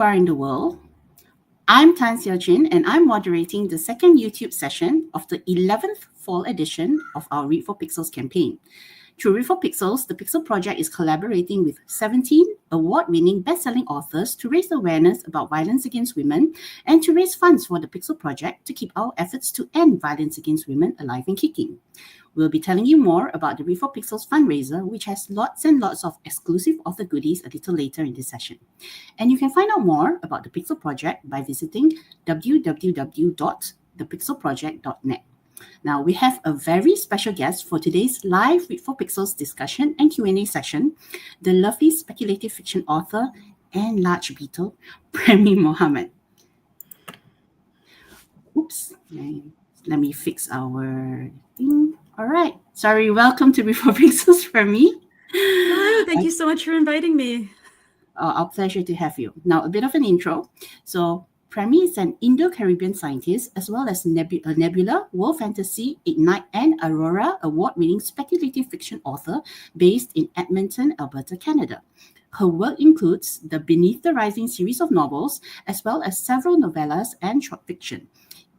Are in the world. I'm Tan Xiaojun, and I'm moderating the second YouTube session of the 11th fall edition of our Read for Pixels campaign. Through Read for Pixels, the Pixel Project is collaborating with 17 award-winning best-selling authors to raise awareness about violence against women and to raise funds for the Pixel Project to keep our efforts to end violence against women alive and kicking. We'll be telling you more about the Read for Pixels fundraiser, which has lots and lots of exclusive author goodies a little later in this session. And you can find out more about the Pixel Project by visiting www.thepixelproject.net. Now, we have a very special guest for today's live Read for Pixels discussion and Q&A session, the lovely speculative fiction author and large beetle, Premee Mohamed. Oops, let me fix our thing. All right. Sorry, welcome to Read for Pixels, Premee. Hello, thank you so much for inviting me. Our pleasure to have you. Now, a bit of an intro. So, Premee is an Indo-Caribbean scientist as well as Nebula, World Fantasy, Ignite, and Aurora award-winning speculative fiction author based in Edmonton, Alberta, Canada. Her work includes the Beneath the Rising series of novels, as well as several novellas and short fiction.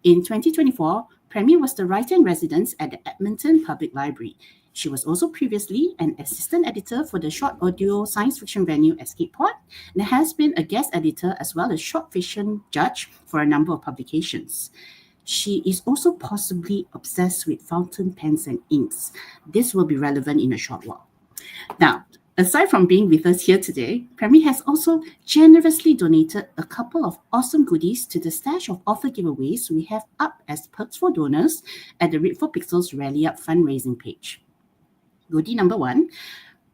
In 2024, Premee was the writer-in-residence at the Edmonton Public Library. She was also previously an assistant editor for the short audio science fiction venue Escape Pod and has been a guest editor as well as short fiction judge for a number of publications. She is also possibly obsessed with fountain pens and inks. This will be relevant in a short while. Now, aside from being with us here today, Premee has also generously donated a couple of awesome goodies to the stash of author giveaways we have up as perks for donors at the Read for Pixels Rally Up fundraising page. Goodie number 1,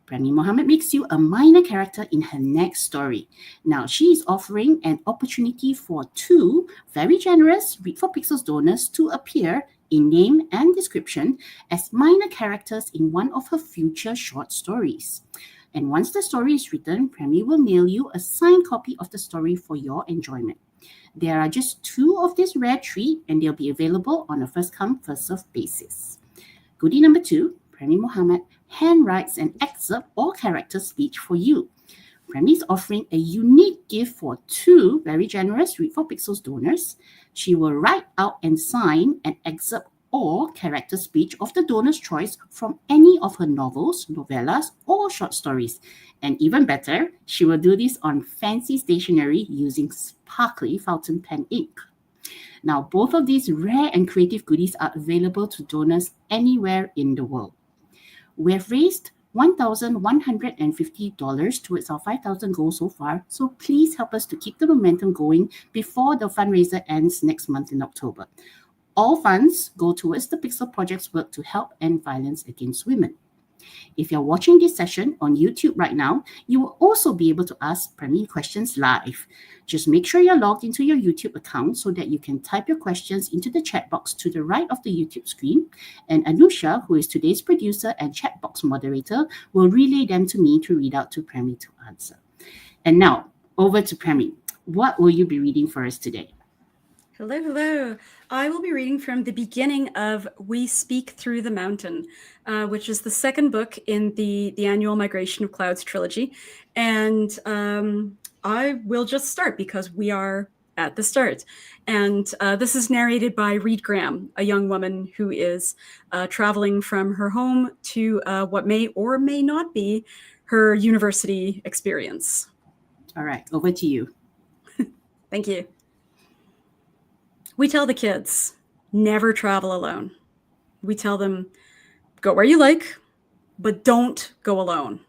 Premee Mohamed makes you a minor character in her next story. Now, she is offering an opportunity for 2 very generous Read for Pixels donors to appear in name and description as minor characters in one of her future short stories. And once the story is written, Premee will mail you a signed copy of the story for your enjoyment. There are just 2 of this rare treat, and they'll be available on a first-come, first-served basis. Goodie number 2, Premee Mohamed handwrites an excerpt or character speech for you. Premee is offering a unique gift for 2 very generous Read for Pixels donors. She will write out and sign an excerpt or character speech of the donor's choice from any of her novels, novellas, or short stories. And even better, she will do this on fancy stationery using sparkly fountain pen ink. Now, both of these rare and creative goodies are available to donors anywhere in the world. We have raised $1,150 towards our 5,000 goal so far, so please help us to keep the momentum going before the fundraiser ends next month in October. All funds go towards the Pixel Project's work to help end violence against women. If you're watching this session on YouTube right now, you will also be able to ask Premee questions live. Just make sure you're logged into your YouTube account so that you can type your questions into the chat box to the right of the YouTube screen. And Anusha, who is today's producer and chat box moderator, will relay them to me to read out to Premee to answer. And now, over to Premee. What will you be reading for us today? Hello. I will be reading from the beginning of We Speak Through the Mountain, which is the second book in the annual Migration of Clouds trilogy. And I will just start because we are at the start. And this is narrated by Reed Graham, a young woman who is traveling from her home to what may or may not be her university experience. All right, over to you. Thank you. We tell the kids, never travel alone. We tell them, go where you like, but don't go alone.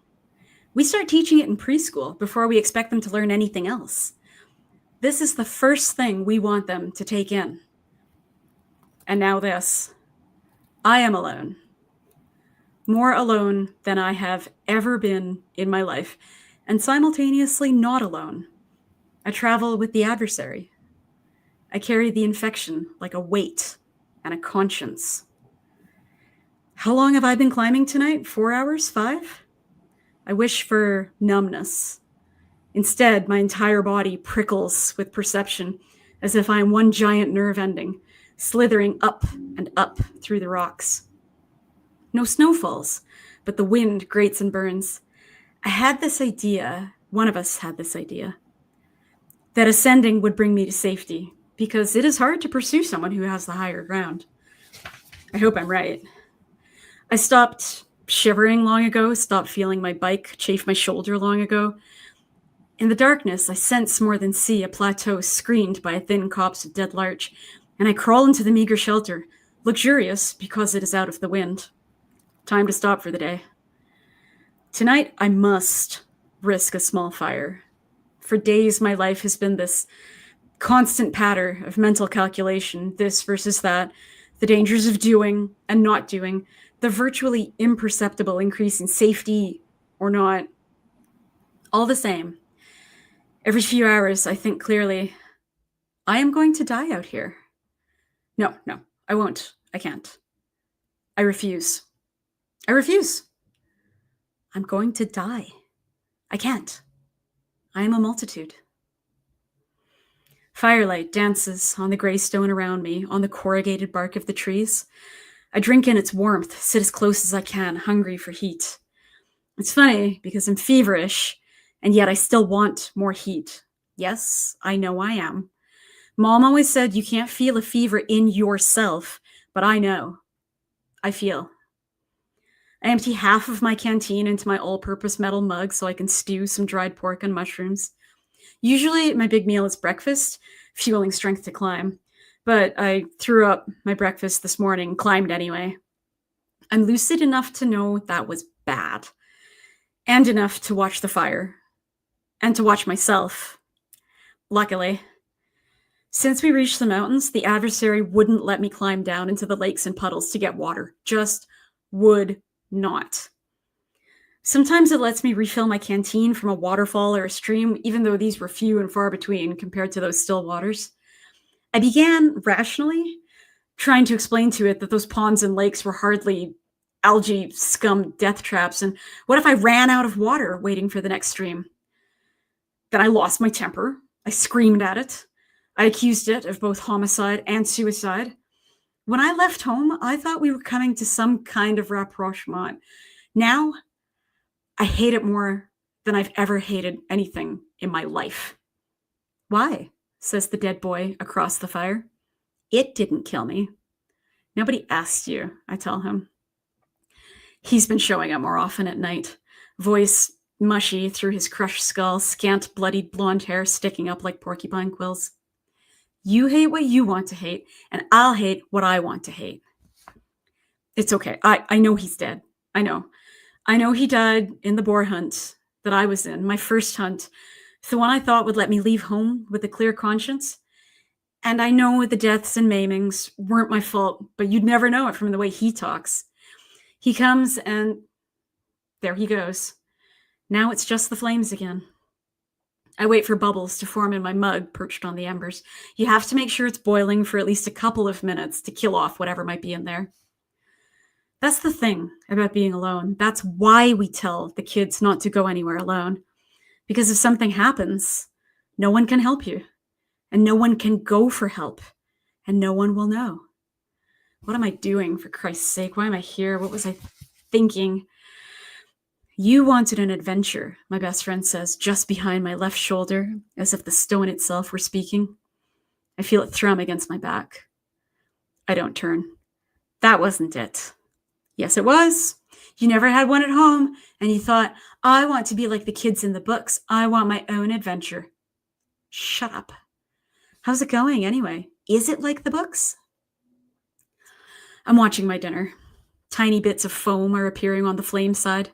We start teaching it in preschool before we expect them to learn anything else. This is the first thing we want them to take in. And now this. I am alone. More alone than I have ever been in my life, and simultaneously not alone. I travel with the adversary. I carry the infection like a weight and a conscience. How long have I been climbing tonight? 4 hours? 5? I wish for numbness. Instead, my entire body prickles with perception, as if I am one giant nerve ending, slithering up and up through the rocks. No snow falls, but the wind grates and burns. I had this idea. One of us had this idea. that ascending would bring me to safety, because it is hard to pursue someone who has the higher ground. I hope I'm right. I stopped shivering long ago, stopped feeling my bike chafe my shoulder long ago. In the darkness, I sense more than see a plateau screened by a thin copse of dead larch, and I crawl into the meager shelter, luxurious because it is out of the wind. Time to stop for the day. Tonight, I must risk a small fire. For days, my life has been this constant patter of mental calculation, this versus that, the dangers of doing and not doing, the virtually imperceptible increase in safety or not. All the same, every few hours, I think clearly, I am going to die out here. No, I won't. I can't. I refuse. I refuse. I'm going to die. I can't. I am a multitude. Firelight dances on the gray stone around me, on the corrugated bark of the trees. I drink in its warmth, sit as close as I can, hungry for heat. It's funny because I'm feverish, and yet I still want more heat. Yes, I know I am. Mom always said you can't feel a fever in yourself, but I know. I feel. I empty half of my canteen into my all-purpose metal mug so I can stew some dried pork and mushrooms. Usually my big meal is breakfast, fueling strength to climb. But I threw up my breakfast this morning, climbed anyway. I'm lucid enough to know that was bad. And enough to watch the fire. And to watch myself. Luckily. Since we reached the mountains, the adversary wouldn't let me climb down into the lakes and puddles to get water. Just would not. Sometimes it lets me refill my canteen from a waterfall or a stream, even though these were few and far between compared to those still waters. I began, rationally, trying to explain to it that those ponds and lakes were hardly algae scum death traps, and what if I ran out of water waiting for the next stream? Then I lost my temper. I screamed at it. I accused it of both homicide and suicide. When I left home, I thought we were coming to some kind of rapprochement. Now, I hate it more than I've ever hated anything in my life. Why? Says the dead boy across the fire. It didn't kill me. Nobody asked you, I tell him. He's been showing up more often at night, voice mushy through his crushed skull, scant bloodied blonde hair sticking up like porcupine quills. You hate what you want to hate, and I'll hate what I want to hate. It's okay. I know he's dead. I know he died in the boar hunt that I was in, my first hunt, the one I thought would let me leave home with a clear conscience. And I know the deaths and maimings weren't my fault, but you'd never know it from the way he talks. He comes and there he goes. Now it's just the flames again. I wait for bubbles to form in my mug perched on the embers. You have to make sure it's boiling for at least a couple of minutes to kill off whatever might be in there. That's the thing about being alone. That's why we tell the kids not to go anywhere alone. Because if something happens, no one can help you. And no one can go for help. And no one will know. What am I doing, for Christ's sake? Why am I here? What was I thinking? You wanted an adventure, my best friend says, just behind my left shoulder, as if the stone itself were speaking. I feel it thrum against my back. I don't turn. That wasn't it. Yes, it was. You never had one at home, and you thought, I want to be like the kids in the books. I want my own adventure. Shut up. How's it going anyway? Is it like the books? I'm watching my dinner. Tiny bits of foam are appearing on the flame side.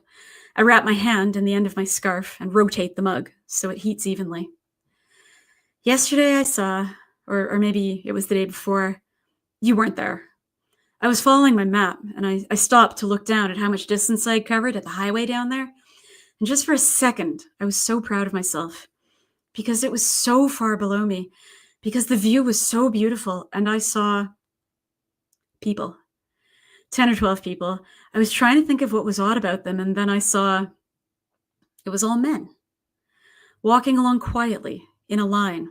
I wrap my hand in the end of my scarf and rotate the mug so it heats evenly. Yesterday I saw, or maybe it was the day before, you weren't there. I was following my map, and I stopped to look down at how much distance I had covered at the highway down there. And just for a second, I was so proud of myself, because it was so far below me, because the view was so beautiful, and I saw people. 10 or 12 people. I was trying to think of what was odd about them, and then I saw it was all men, walking along quietly in a line.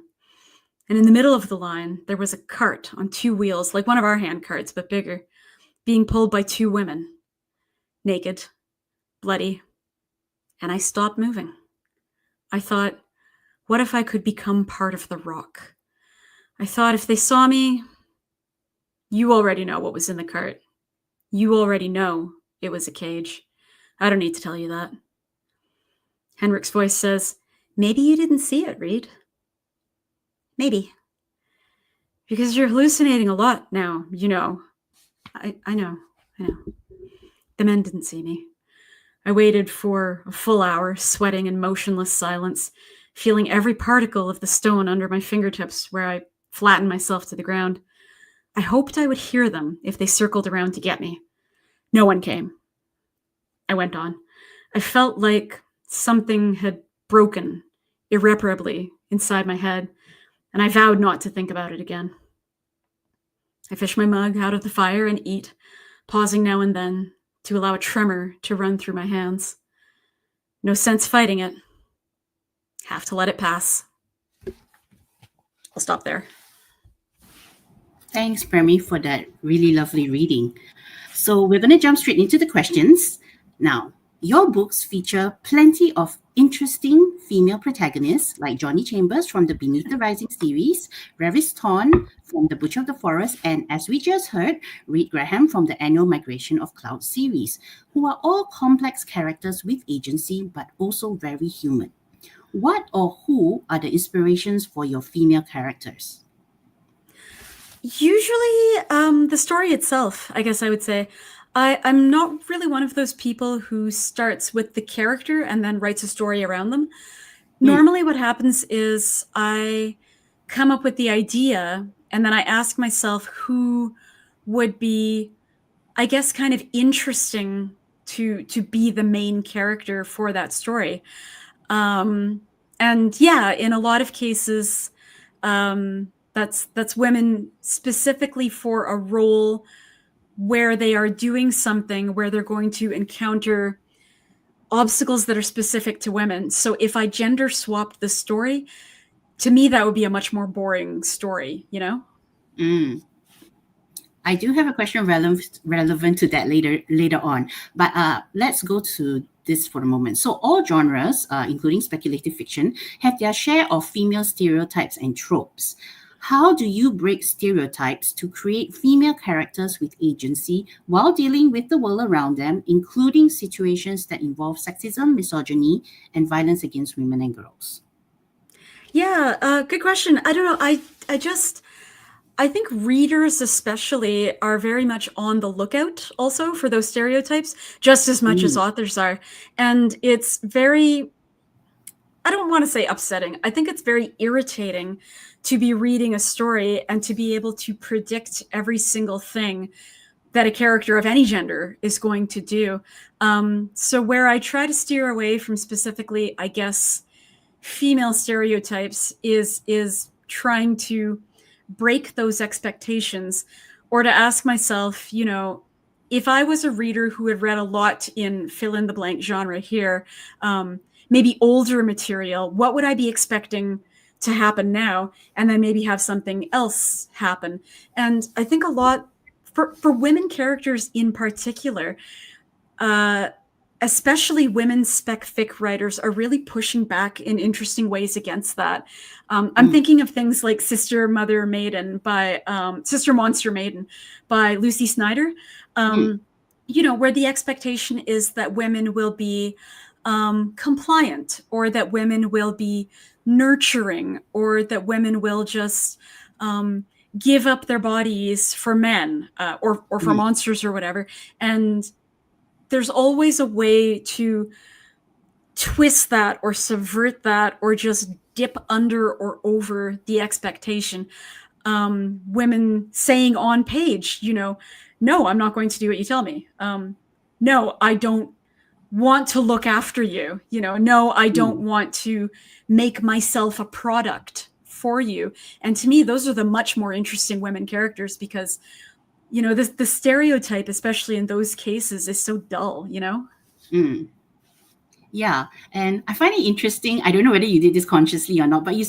And in the middle of the line, there was a cart on two wheels, like one of our hand carts, but bigger, being pulled by two women, naked, bloody. And I stopped moving. I thought, What if I could become part of the rock? I thought if they saw me, you already know what was in the cart. You already know it was a cage. I don't need to tell you that. Henrik's voice says, maybe you didn't see it, Reed. Maybe. Because you're hallucinating a lot now, you know. I know. The men didn't see me. I waited for a full hour, sweating in motionless silence, feeling every particle of the stone under my fingertips where I flattened myself to the ground. I hoped I would hear them if they circled around to get me. No one came. I went on. I felt like something had broken irreparably inside my head, and I vowed not to think about it again. I fish my mug out of the fire and eat, pausing now and then to allow a tremor to run through my hands. No sense fighting it. Have to let it pass. I'll stop there. Thanks, Premee, for that really lovely reading. So we're going to jump straight into the questions. Now, your books feature plenty of interesting female protagonists like Johnny Chambers from the Beneath the Rising series, Revis Thorn from The Butcher of the Forest, and as we just heard, Reed Graham from the Annual Migration of Clouds series, who are all complex characters with agency but also very human. What or who are the inspirations for your female characters? Usually the story itself, I guess I would say. I'm not really one of those people who starts with the character and then writes a story around them. Normally what happens is I come up with the idea and then I ask myself who would be, I guess, kind of interesting to be the main character for that story. And yeah, in a lot of cases, that's women specifically for a role where they are doing something where they're going to encounter obstacles that are specific to women. So if I gender swapped the story, to me, that would be a much more boring story, you know? I do have a question relevant to that later on, but let's go to this for a moment. So all genres, including speculative fiction, have their share of female stereotypes and tropes. How do you break stereotypes to create female characters with agency while dealing with the world around them, including situations that involve sexism, misogyny, and violence against women and girls? Yeah, good question. I don't know. I think readers especially are very much on the lookout also for those stereotypes, just as much as authors are. And it's very, I don't want to say upsetting. I think it's very irritating to be reading a story and to be able to predict every single thing that a character of any gender is going to do. So where I try to steer away from specifically, I guess, female stereotypes is trying to break those expectations, or to ask myself, you know, if I was a reader who had read a lot in fill in the blank genre here, maybe older material, what would I be expecting to happen now? And then maybe have something else happen. And I think a lot for women characters in particular, especially women spec fic writers are really pushing back in interesting ways against that. I'm thinking of things like Sister Monster Maiden by Lucy Snyder, you know, where the expectation is that women will be compliant, or that women will be nurturing, or that women will just give up their bodies for men or for monsters or whatever. And there's always a way to twist that or subvert that or just dip under or over the expectation. Women saying on page, you know, no, I'm not going to do what you tell me. No, I don't want to look after you. You know, no, I don't want to make myself a product for you. And to me, those are the much more interesting women characters, because you know, the stereotype, especially in those cases, is so dull, you know? Yeah, and I find it interesting. I don't know whether you did this consciously or not, but you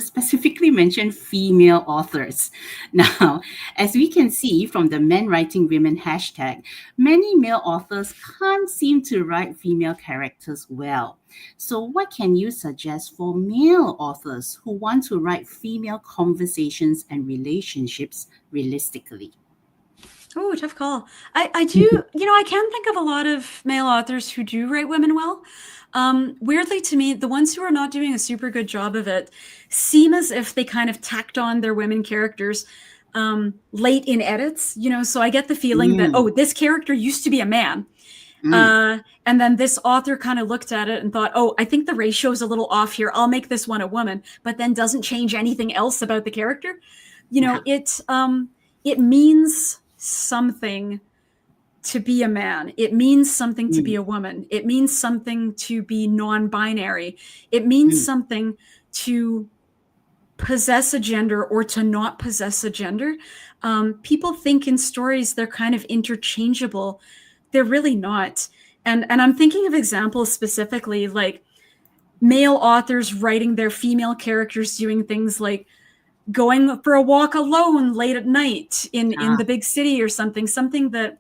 specifically mentioned female authors. Now, as we can see from the Men Writing Women hashtag, many male authors can't seem to write female characters well. So, what can you suggest for male authors who want to write female conversations and relationships realistically? Oh, tough call. I do, I can think of a lot of male authors who do write women well. Weirdly to me, the ones who are not doing a super good job of it seem as if they kind of tacked on their women characters late in edits, so I get the feeling that, Mm, oh, this character used to be a man. mm, And then this author kind of looked at it and thought, oh, I think the ratio is a little off here. I'll make this one a woman, but then doesn't change anything else about the character. yeah. It means something to be a man. It means something to be Mm, a woman. It means something to be non-binary. It means mm, something to possess a gender or to not possess a gender. People think in stories they're kind of interchangeable. They're really not. And I'm thinking of examples specifically like male authors writing their female characters doing things like going for a walk alone late at night in ah, the big city or something that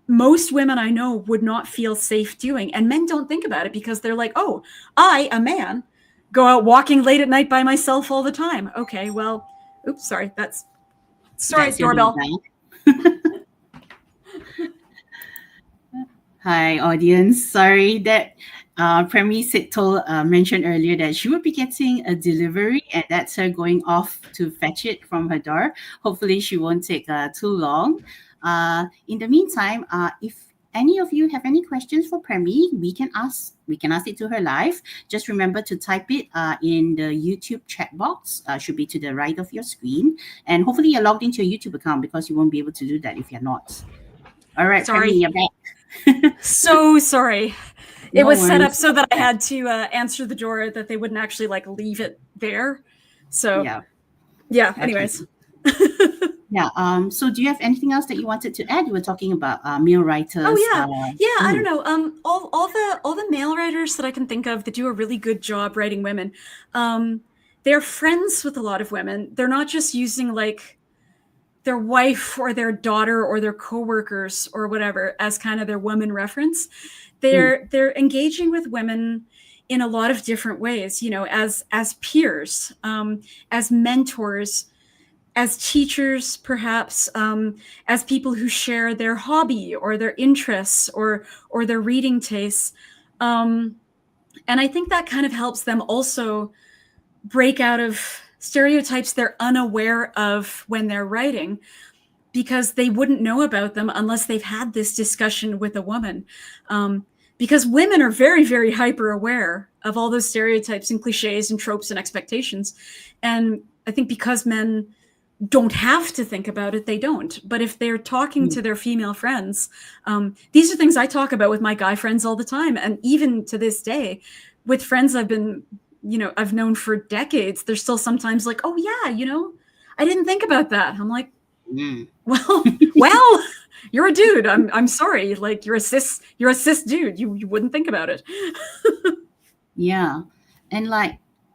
most women I know would not feel safe doing. And men don't think about it because they're like, oh, I, a man, go out walking late at night by myself all the time. Okay, well, oops, sorry. Sorry, that's your doorbell. doorbell. Hi, audience. Sorry that Premee mentioned earlier that she would be getting a delivery, and that's her going off to fetch it from her door. Hopefully, she won't take too long. In the meantime, if any of you have any questions for Premee, we can ask. We can ask it to her live. Just remember to type it in the YouTube chat box. Should be to the right of your screen, and hopefully you're logged into your YouTube account because you won't be able to do that if you're not. All right, Sorry. Premee, you're back. So sorry. It No was set up worries. so that I had to answer the door, that they wouldn't actually like leave it there. So Yeah. yeah, Okay. anyways. Yeah. So do you have anything else that you wanted to add? You were talking about male Oh writers. yeah, I don't know. All the male writers that I can think of that do a really good job writing women, they're friends with a lot of women. They're not just using like their wife or their daughter or their coworkers or whatever as kind of their woman reference. Mm, They're engaging with women in a lot of different ways. As peers, as mentors, as teachers, perhaps, as people who share their hobby or their interests or their reading tastes. And I think that kind of helps them also break out of stereotypes they're unaware of when they're writing, because they wouldn't know about them unless they've had this discussion with a woman. Because women are very, very hyper aware of all those stereotypes and cliches and tropes and expectations. And I think because men don't have to think about it, they don't. But if they're talking mm, to their female friends, these are things I talk about with my guy friends all the time. And even to this day, with friends I've known for decades, they're still sometimes like, oh yeah, I didn't think about that. I'm like, mm. well, you're a dude. I'm sorry. Like you're a cis dude. You wouldn't think about it. Yeah. And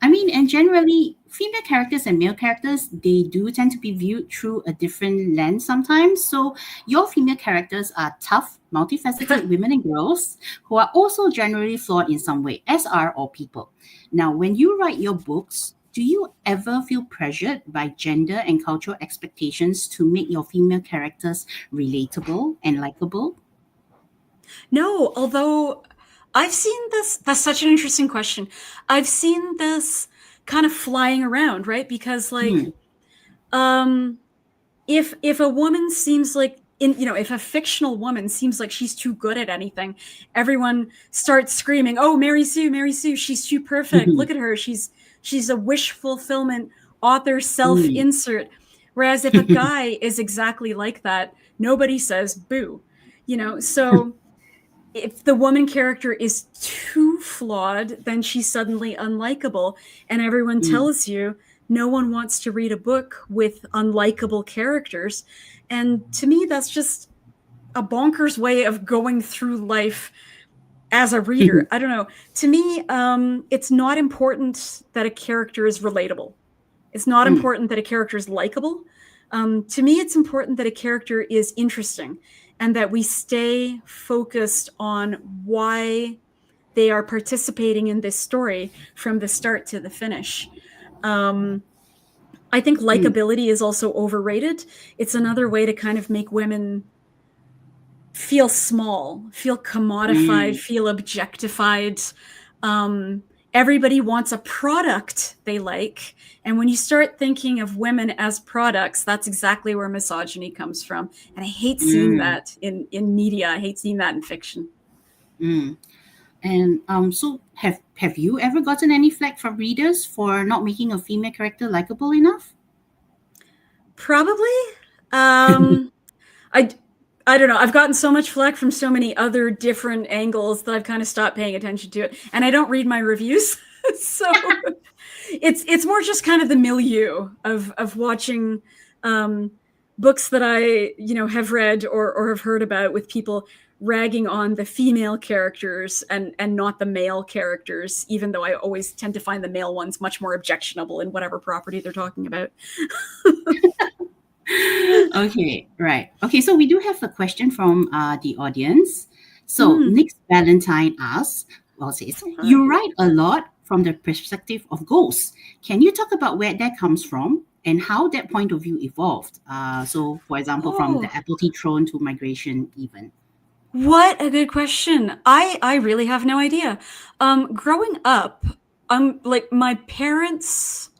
and generally, female characters and male characters, they do tend to be viewed through a different lens sometimes. So your female characters are tough, multifaceted women and girls who are also generally flawed in some way, as are all people. Now, when you write your books, do you ever feel pressured by gender and cultural expectations to make your female characters relatable and likable? No, although I've seen this. That's such an interesting question. I've seen this kind of flying around, right? Because Hmm. like, um, if a woman seems like if a fictional woman seems like she's too good at anything, everyone starts screaming, "Oh, Mary Sue, she's too perfect. Look at her. She's a wish fulfillment author self Hmm. insert." Whereas if a guy is exactly like that, nobody says boo. So if the woman character is too flawed, then she's suddenly unlikable. And everyone Hmm. tells you no one wants to read a book with unlikable characters. And to me, that's just a bonkers way of going through life as a reader, I don't know. To me, it's not important that a character is relatable. It's not important that a character is likable. To me, it's important that a character is interesting and that we stay focused on why they are participating in this story from the start to the finish. I think likability is also overrated. It's another way to kind of make women feel small, feel commodified, feel objectified. Everybody wants a product they like. And when you start thinking of women as products, that's exactly where misogyny comes from. And I hate seeing that in media. I hate seeing that in fiction. And so have you ever gotten any flack from readers for not making a female character likable enough? Probably. I don't know. I've gotten so much flack from so many other different angles that I've kind of stopped paying attention to it. And I don't read my reviews. So it's more just kind of the milieu of watching books that I, have read or have heard about with people ragging on the female characters and not the male characters, even though I always tend to find the male ones much more objectionable in whatever property they're talking about. Okay, right. Okay, so we do have a question from the audience. So Nick Valentine asks, says, you write a lot from the perspective of ghosts. Can you talk about where that comes from and how that point of view evolved? So, for example, from the Apple Tea Throne to migration even. What a good question. I really have no idea. Growing up, like my parents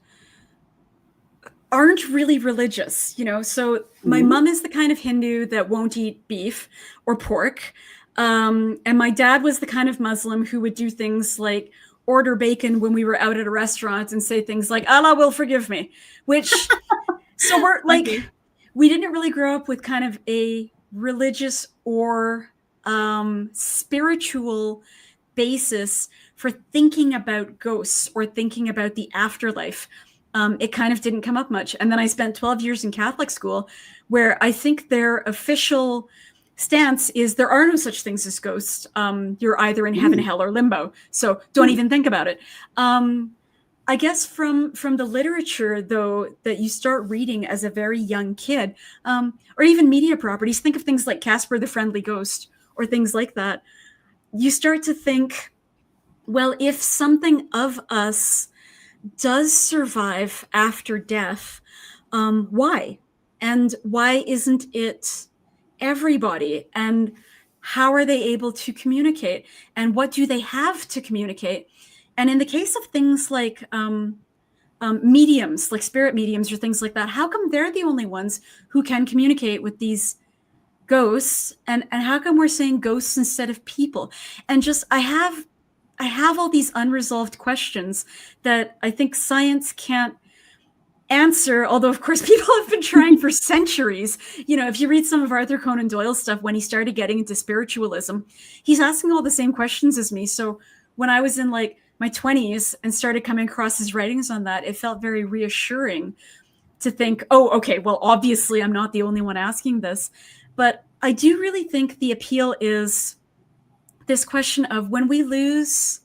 aren't really religious, so my mom is the kind of Hindu that won't eat beef or pork. And my dad was the kind of Muslim who would do things like order bacon when we were out at a restaurant and say things like, Allah will forgive me, which, so we're like, we didn't really grow up with kind of a religious or spiritual basis for thinking about ghosts or thinking about the afterlife. It kind of didn't come up much. And then I spent 12 years in Catholic school where I think their official stance is there are no such things as ghosts. You're either in heaven, hell, or limbo. So don't even think about it. I guess from the literature, though, that you start reading as a very young kid, or even media properties, think of things like Casper the Friendly Ghost or things like that. You start to think, well, if something of us does survive after death, why? And why isn't it everybody? And how are they able to communicate? And what do they have to communicate? And in the case of things like mediums, like spirit mediums or things like that, how come they're the only ones who can communicate with these ghosts? And how come we're saying ghosts instead of people? And just, I have all these unresolved questions that I think science can't answer, although of course people have been trying for centuries. If you read some of Arthur Conan Doyle's stuff, when he started getting into spiritualism, he's asking all the same questions as me. So when I was in like my 20s and started coming across his writings on that, it felt very reassuring to think, oh, okay, well, obviously I'm not the only one asking this. But I do really think the appeal is this question of when we lose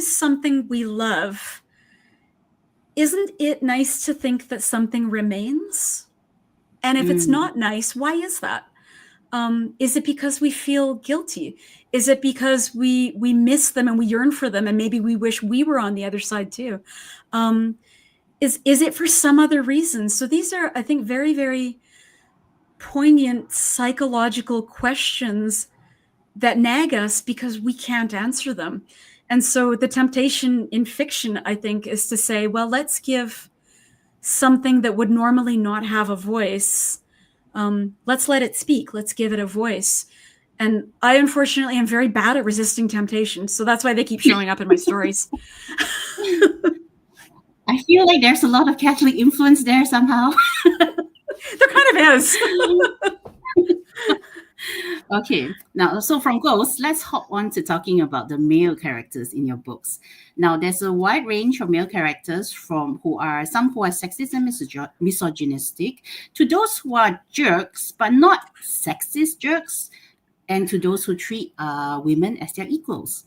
something we love, isn't it nice to think that something remains? And if it's not nice, why is that? Is it because we feel guilty? Is it because we miss them and we yearn for them and maybe we wish we were on the other side too? Is it for some other reason? So these are, I think, very, very poignant psychological questions that nag us because we can't answer them. And so the temptation in fiction, I think, is to say, well, let's give something that would normally not have a voice. Let's let it speak. Let's give it a voice. And I, unfortunately, am very bad at resisting temptation. So that's why they keep showing up in my stories. I feel like there's a lot of Catholic influence there somehow. There kind of is. Okay, now, so from ghosts, let's hop on to talking about the male characters in your books. Now, there's a wide range of male characters from some who are sexist and misogynistic to those who are jerks, but not sexist jerks. and to those who treat women as their equals.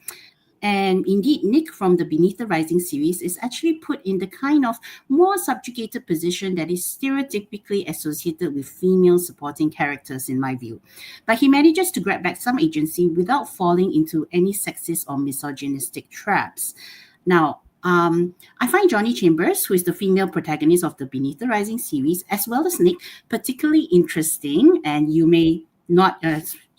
And indeed, Nick from the Beneath the Rising series is actually put in the kind of more subjugated position that is stereotypically associated with female supporting characters, in my view. But he manages to grab back some agency without falling into any sexist or misogynistic traps. Now, I find Johnny Chambers, who is the female protagonist of the Beneath the Rising series, as well as Nick, particularly interesting. And you may not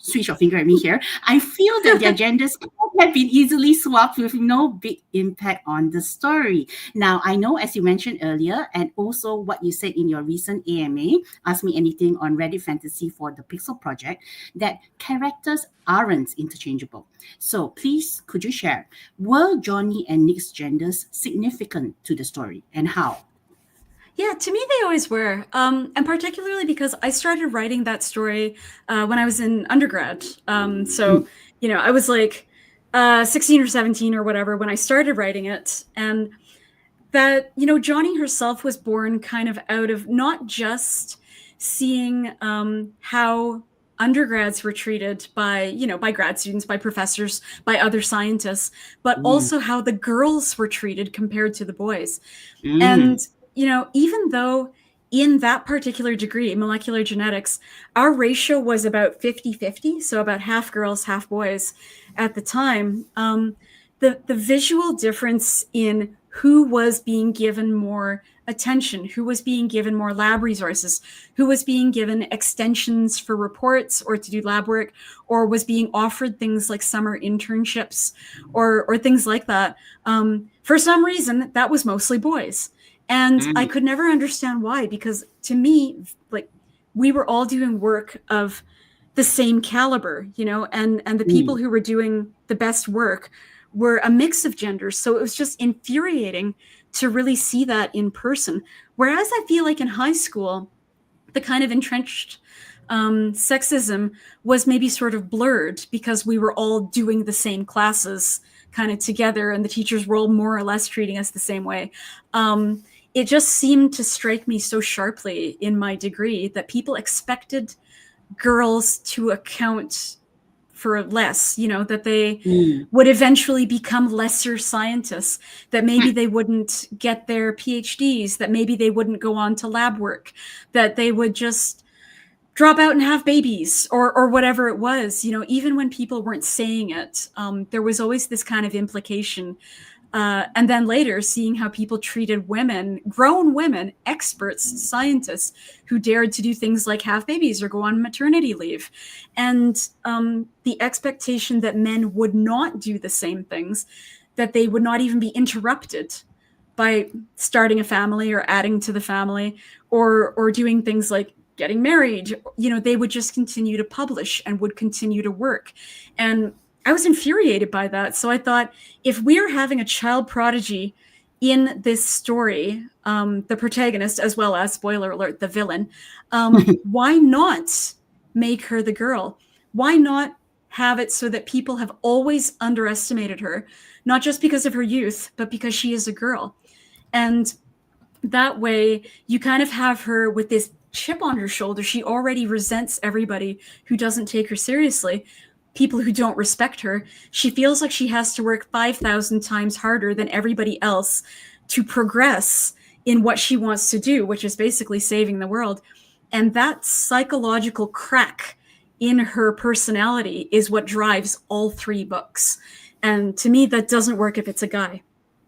switch your finger at me here. I feel that their genders have been easily swapped with no big impact on the story. Now, I know, as you mentioned earlier, and also what you said in your recent AMA, Ask Me Anything on Reddit Fantasy for the Pixel Project, that characters aren't interchangeable. So please, could you share, were Johnny and Nick's genders significant to the story, and how? Yeah, to me they always were, and particularly because I started writing that story when I was in undergrad. So, I was like 16 or 17 or whatever when I started writing it, and that Johnny herself was born kind of out of not just seeing how undergrads were treated by grad students, by professors, by other scientists, but also how the girls were treated compared to the boys. And even though in that particular degree, molecular genetics, our ratio was about 50-50, so about half girls, half boys at the time, the visual difference in who was being given more attention, who was being given more lab resources, who was being given extensions for reports or to do lab work, or was being offered things like summer internships or things like that. For some reason, that was mostly boys. And I could never understand why, because to me, like, we were all doing work of the same caliber, and the people who were doing the best work were a mix of genders. So it was just infuriating to really see that in person. Whereas I feel like in high school, the kind of entrenched sexism was maybe sort of blurred because we were all doing the same classes kind of together, and the teachers were all more or less treating us the same way. It just seemed to strike me so sharply in my degree that people expected girls to account for less, that they would eventually become lesser scientists, that maybe they wouldn't get their PhDs, that maybe they wouldn't go on to lab work, that they would just drop out and have babies or whatever it was. Even when people weren't saying it, there was always this kind of implication. And then later, seeing how people treated women, grown women, experts, scientists, who dared to do things like have babies or go on maternity leave. And the expectation that men would not do the same things, that they would not even be interrupted by starting a family or adding to the family or doing things like getting married. They would just continue to publish and would continue to work. And I was infuriated by that. So I thought, if we're having a child prodigy in this story, the protagonist, as well as, spoiler alert, the villain, why not make her the girl? Why not have it so that people have always underestimated her, not just because of her youth, but because she is a girl? And that way, you kind of have her with this chip on her shoulder. She already resents everybody who doesn't take her seriously, people who don't respect her. She feels like she has to work 5,000 times harder than everybody else to progress in what she wants to do, which is basically saving the world. And that psychological crack in her personality is what drives all three books. And to me, that doesn't work if it's a guy,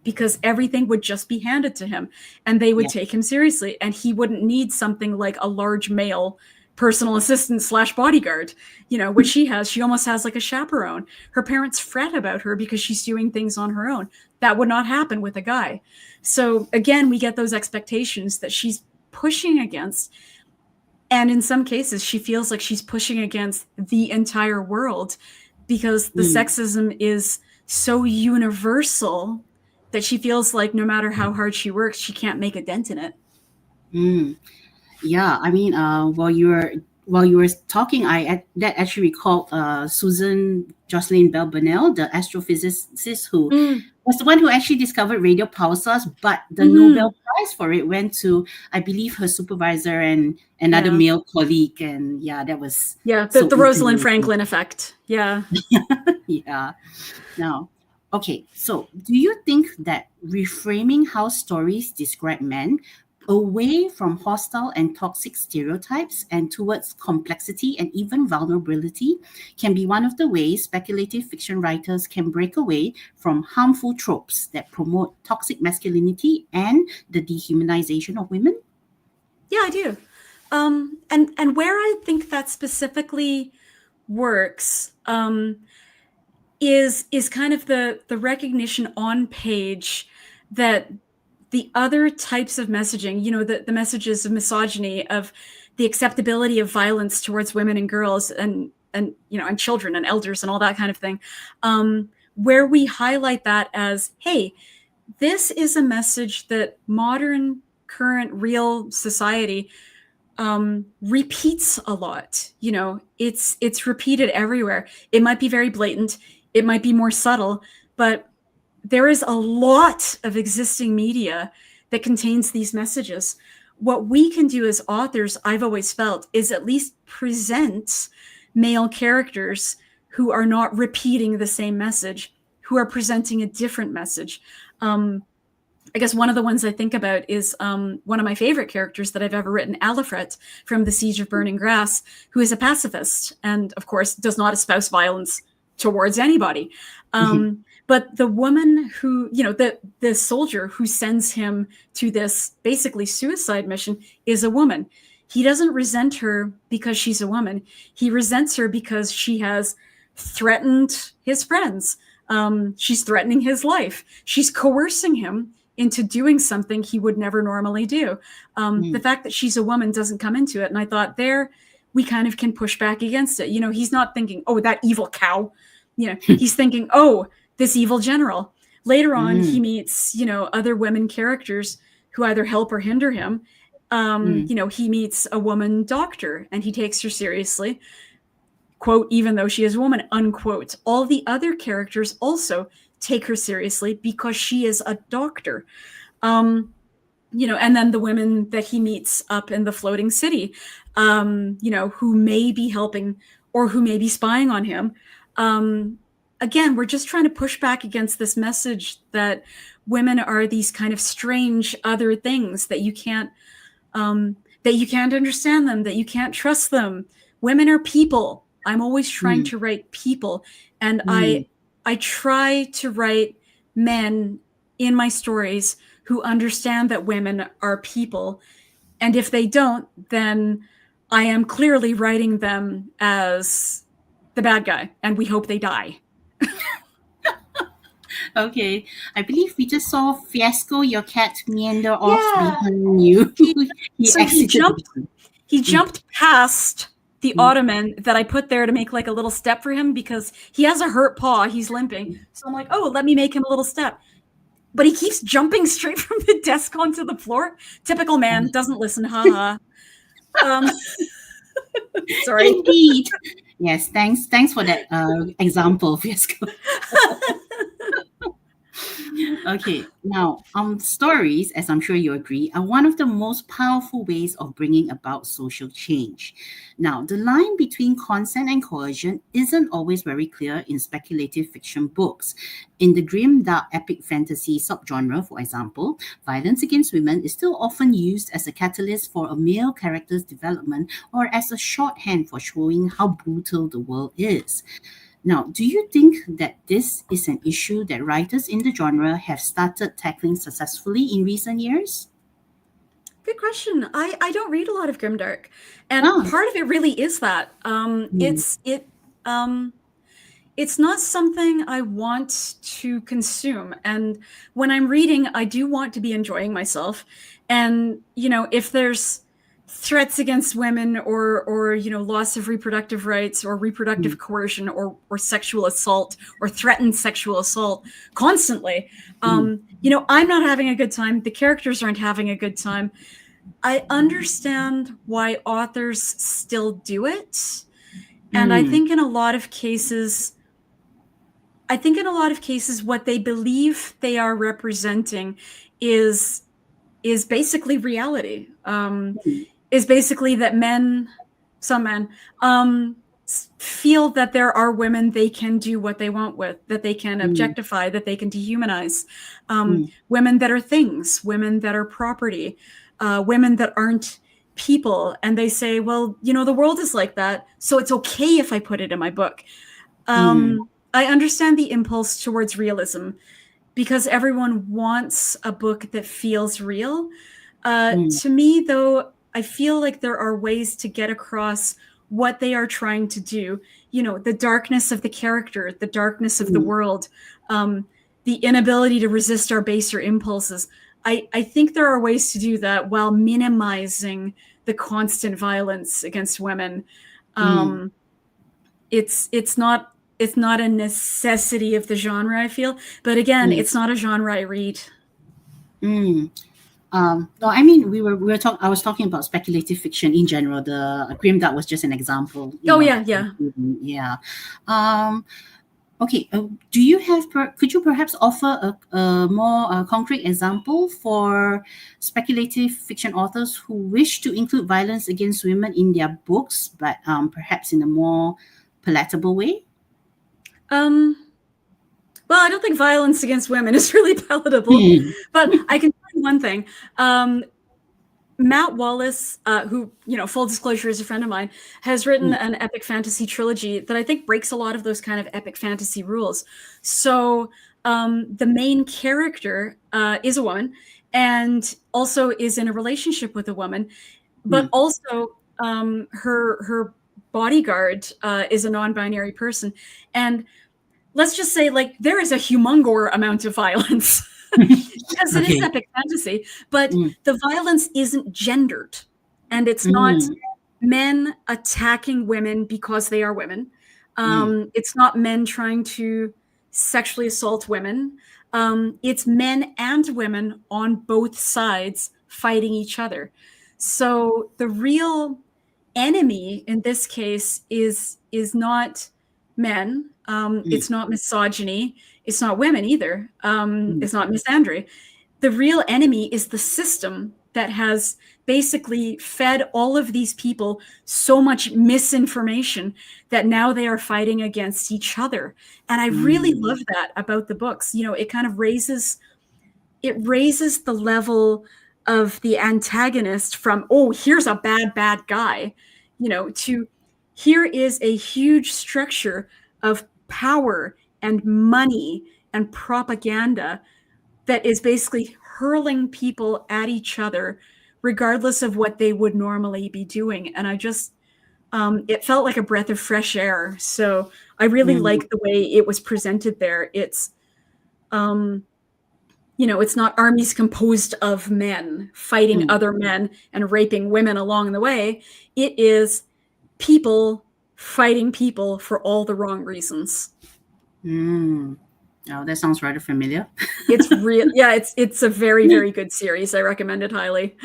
because everything would just be handed to him and they would take him seriously, and he wouldn't need something like a large male personal assistant / bodyguard, which she has. She almost has like a chaperone. Her parents fret about her because she's doing things on her own. That would not happen with a guy. So again, we get those expectations that she's pushing against. And in some cases, she feels like she's pushing against the entire world because the sexism is so universal that she feels like no matter how hard she works, she can't make a dent in it. Yeah, I mean, while you were talking, that actually recalled Susan Jocelyn Bell Burnell, the astrophysicist who was the one who actually discovered radio pulsars, but the Mhm. Nobel Prize for it went to, I believe, her supervisor and another Yeah. male colleague. And yeah, that was Yeah, so the Rosalind interesting. Franklin effect. Yeah. Yeah. Now, okay, so do you think that reframing how stories describe men away from hostile and toxic stereotypes and towards complexity and even vulnerability can be one of the ways speculative fiction writers can break away from harmful tropes that promote toxic masculinity and the dehumanization of women? Yeah, I do. And where I think that specifically works is kind of the recognition on page that the other types of messaging, the messages of misogyny, of the acceptability of violence towards women and girls and children and elders and all that kind of thing, where we highlight that as, hey, this is a message that modern, current, real society repeats a lot. It's repeated everywhere. It might be very blatant, it might be more subtle, but there is a lot of existing media that contains these messages. What we can do as authors, I've always felt, is at least present male characters who are not repeating the same message, who are presenting a different message. I guess one of the ones I think about is one of my favorite characters that I've ever written, Alifret from The Siege of Burning Grass, who is a pacifist and, of course, does not espouse violence towards anybody. But the woman who, the soldier who sends him to this basically suicide mission is a woman. He doesn't resent her because she's a woman. He resents her because she has threatened his friends. She's threatening his life. She's coercing him into doing something he would never normally do. The fact that she's a woman doesn't come into it. And I thought there we kind of can push back against it. He's not thinking, oh, that evil cow. He's thinking, oh, this evil general. Later on, he meets, other women characters who either help or hinder him. He meets a woman doctor and he takes her seriously, quote, even though she is a woman, unquote. All the other characters also take her seriously because she is a doctor. And then the women that he meets up in the floating city, who may be helping or who may be spying on him. Again, we're just trying to push back against this message that women are these kind of strange other things, that you can't understand them, that you can't trust them. Women are people. I'm always trying to write people. And I try to write men in my stories who understand that women are people. And if they don't, then I am clearly writing them as the bad guy, and we hope they die. Okay, I believe we just saw Fiasco, your cat, meander off Yeah. behind you. He exited. He jumped past the ottoman that I put there to make like a little step for him because he has a hurt paw. He's limping. So I'm like, oh, let me make him a little step. But he keeps jumping straight from the desk onto the floor. Typical man, doesn't listen. Haha. Sorry. Indeed. Yes, thanks for that example, Fiasco. Okay, now stories, as I'm sure you agree, are one of the most powerful ways of bringing about social change. Now, the line between consent and coercion isn't always very clear in speculative fiction books. In the grim, dark, epic fantasy subgenre, for example, violence against women is still often used as a catalyst for a male character's development or as a shorthand for showing how brutal the world is. Now, do you think that this is an issue that writers in the genre have started tackling successfully in recent years? Good question. I don't read a lot of grimdark, and part of it really is that it's not something I want to consume. And when I'm reading, I do want to be enjoying myself. And if there's threats against women or loss of reproductive rights or reproductive coercion or sexual assault or threatened sexual assault constantly, I'm not having a good time. The characters aren't having a good time. I understand why authors still do it. And I think in a lot of cases, I think in a lot of cases, what they believe they are representing is basically reality. Is basically that some men, feel that there are women they can do what they want with, that they can objectify, that they can dehumanize, women that are things, women that are property, women that aren't people. And they say, well, the world is like that, so it's okay if I put it in my book. I understand the impulse towards realism because everyone wants a book that feels real. To me, though, I feel like there are ways to get across what they are trying to do. The darkness of the character, the darkness of the world, the inability to resist our baser impulses. I think there are ways to do that while minimizing the constant violence against women. It's not a necessity of the genre, I feel. But again, it's not a genre I read. No, I mean I was talking about speculative fiction in general. The Grim Dark was just an example. Yeah. Okay. Could you perhaps offer a more concrete example for speculative fiction authors who wish to include violence against women in their books, but perhaps in a more palatable way? Well, I don't think violence against women is really palatable, but I can tell you one thing. Matt Wallace, who, full disclosure, is a friend of mine, has written an epic fantasy trilogy that I think breaks a lot of those kind of epic fantasy rules. So the main character is a woman and also is in a relationship with a woman, but also her bodyguard is a non-binary person. And let's just say, there is a humongous amount of violence. Because it is epic fantasy, but the violence isn't gendered, and it's not men attacking women because they are women. It's not men trying to sexually assault women. It's men and women on both sides fighting each other. So the real enemy in this case is not men. It's not misogyny. It's not women either. It's not misandry. The real enemy is the system that has basically fed all of these people so much misinformation that now they are fighting against each other. And I really love that about the books. It kind of raises the level of the antagonist from, oh, here's a bad guy, to here is a huge structure of power and money and propaganda that is basically hurling people at each other regardless of what they would normally be doing. And I just it felt like a breath of fresh air. So I really like the way it was presented there. It's it's not armies composed of men fighting other men and raping women along the way. It is people fighting people for all the wrong reasons. Oh, that sounds rather familiar. It's real. Yeah, it's a very, very good series. I recommend it highly.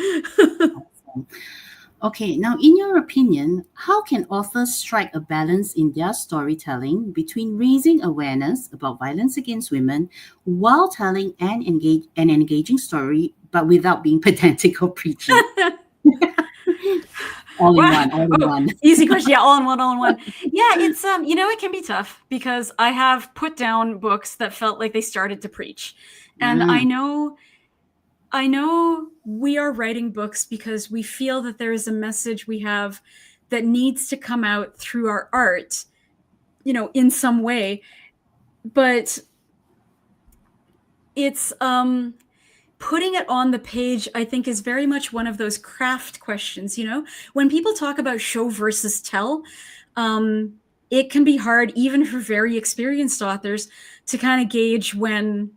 Okay, now in your opinion, how can authors strike a balance in their storytelling between raising awareness about violence against women while telling an engaging story, but without being pedantic or preachy? All in one. Easy question. Yeah, all in one. Yeah, it's it can be tough because I have put down books that felt like they started to preach. And I know we are writing books because we feel that there is a message we have that needs to come out through our art, in some way. But it's putting it on the page, I think, is very much one of those craft questions. When people talk about show versus tell, it can be hard, even for very experienced authors, to kind of gauge when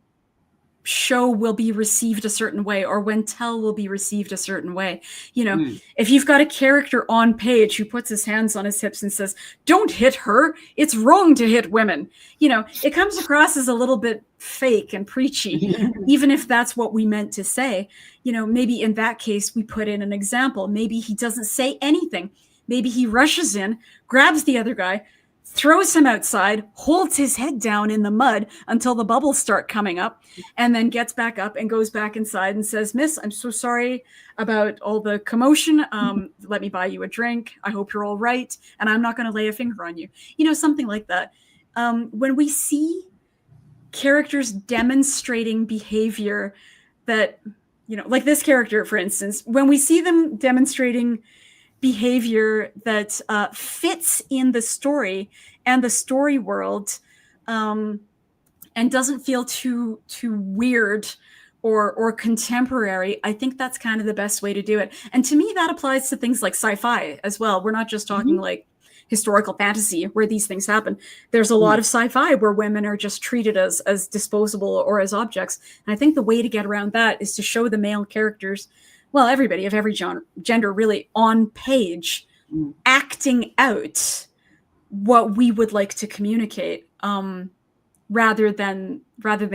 show will be received a certain way or when tell will be received a certain way. If you've got a character on page who puts his hands on his hips and says, "Don't hit her, it's wrong to hit women," it comes across as a little bit fake and preachy, even if that's what we meant to say. Maybe in that case we put in an example. Maybe he doesn't say anything. Maybe he rushes in, grabs the other guy, throws him outside, holds his head down in the mud until the bubbles start coming up, and then gets back up and goes back inside and says, "Miss, I'm so sorry about all the commotion. Let me buy you a drink. I hope you're all right, and I'm not going to lay a finger on you." You know, something like that. When we see characters demonstrating behavior that, you know, like this character, for instance, when we see them demonstrating behavior that fits in the story and the story world, and doesn't feel too weird or contemporary, I think that's kind of the best way to do it. And to me, that applies to things like sci-fi as well. We're not just talking like historical fantasy where these things happen. There's a lot of sci-fi where women are just treated as disposable or as objects. And I think the way to get around that is to show the male characters, well, everybody of every gender really, on page, acting out what we would like to communicate, rather than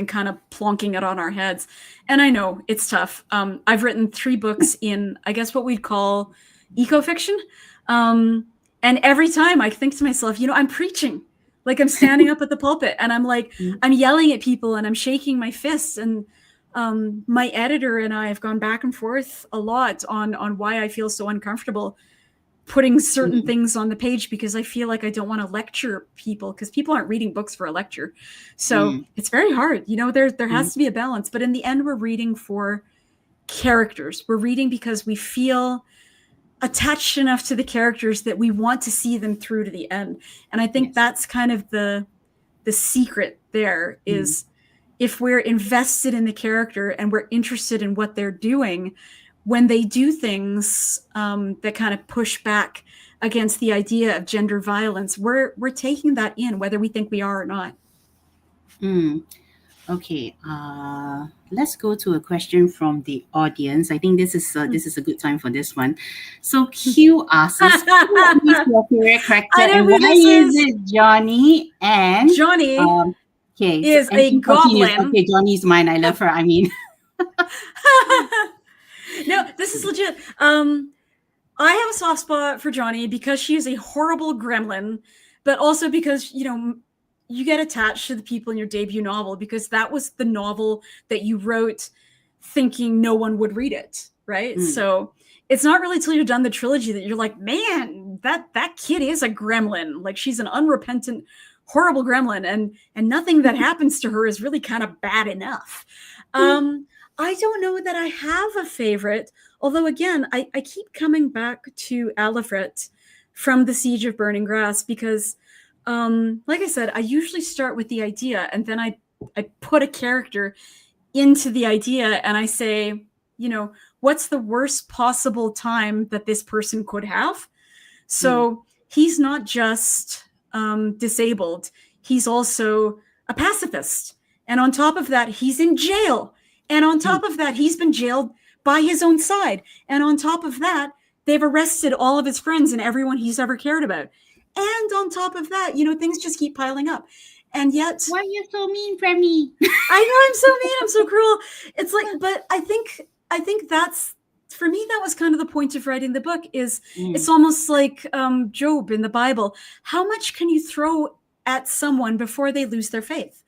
kind of plonking it on our heads. And I know it's tough. I've written 3 books in, I guess, what we'd call eco-fiction. And every time I think to myself, you know, I'm preaching. Like, I'm standing up at the pulpit and I'm like, I'm yelling at people and I'm shaking my fists. And my editor and I have gone back and forth a lot on why I feel so uncomfortable putting certain things on the page, because I feel like I don't want to lecture people, because people aren't reading books for a lecture. So it's very hard. You know, there has to be a balance. But in the end, we're reading for characters. We're reading because we feel attached enough to the characters that we want to see them through to the end. And I think that's kind of the secret there is, if we're invested in the character and we're interested in what they're doing, when they do things that kind of push back against the idea of gender violence, we're taking that in, whether we think we are or not. Okay, let's go to a question from the audience. I think this is a good time for this one. So Q asks, "Who is your favorite character and why is it Johnny?" And Johnny is and a she continues, goblin. "Okay, Johnny's mine. I love her. I mean." No, this is legit. I have a soft spot for Johnny because she is a horrible gremlin, but also because, you know, you get attached to the people in your debut novel because that was the novel that you wrote thinking no one would read it, right? So it's not really till you've done the trilogy that you're like, man, that kid is a gremlin. Like, she's an unrepentant, horrible gremlin, and nothing that happens to her is really kind of bad enough. I don't know that I have a favorite, although again, I keep coming back to Alifret from The Siege of Burning Grass because, like I said, I usually start with the idea and then I put a character into the idea and I say, you know, what's the worst possible time that this person could have? So he's not just disabled, he's also a pacifist. And on top of that, he's in jail. And on top of that, he's been jailed by his own side. And on top of that, they've arrested all of his friends and everyone he's ever cared about. And on top of that, you know, things just keep piling up. And yet... Why are you so mean, Premee? I know, I'm so mean, I'm so cruel. It's like, but I think that's, for me, that was kind of the point of writing the book is it's almost like Job in the Bible. How much can you throw at someone before they lose their faith?